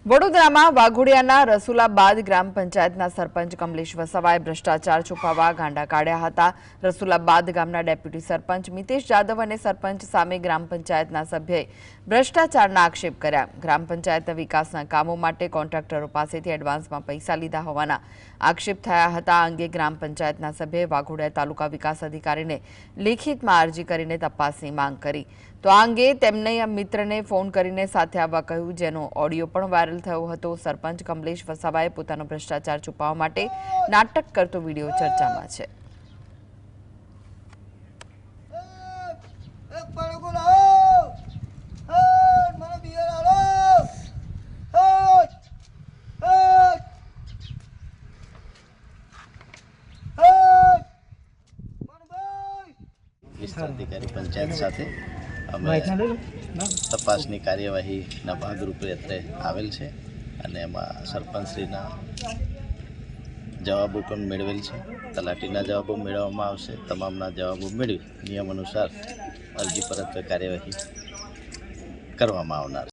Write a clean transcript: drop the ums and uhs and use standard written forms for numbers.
વડોદરામાં વાઘોડિયાના રસુલાબાદ ગ્રામ પંચાયતના સરપંચ કમલેશ વસાવાએ ભ્રષ્ટાચાર છુપાવવા ગાંડા કાઢ્યા હતા। રસુલાબાદ ગામના ડેપ્યુટી સરપંચ મિતેશ જાદવ અને સરપંચ સામે ગ્રામ પંચાયતના સભ્યએ ભ્રષ્ટાચારના આક્ષેપ કર્યા। ગ્રામ પંચાયતના વિકાસના કામો માટે કોન્ટ્રાક્ટરો પાસેથી એડવાન્સમાં પૈસા લીધા હોવાના આક્ષેપ થયા હતા। આ અંગે ગ્રામ પંચાયતના સભ્યએ વાઘોડિયા તાલુકા વિકાસ અધિકારીને લેખિતમાં અરજી કરીને તપાસની માંગ કરી। તો આ અંગે તેમને મિત્રને ફોન કરીને સાથે આવવા કહ્યું, જેનો ઓડિયો પણ વાયરલ થયો હતો। સરપંચ કમલેશ વસાવાએ પોતાનો ભ્રષ્ટાચાર છુપાવવા માટે નાટક કરતો વિડીયો ચર્ચામાં છે। અધિકારી પંચાયત સાથે અમે તપાસની કાર્યવાહીના ભાગરૂપે અત્રે આવેલ છે અને એમાં સરપંચશ્રીના જવાબો પણ મેળવેલ છે। તલાટીના જવાબો મેળવવામાં આવશે। તમામના જવાબો મેળવી નિયમ અનુસાર અરજી પરત કાર્યવાહી કરવામાં આવનાર।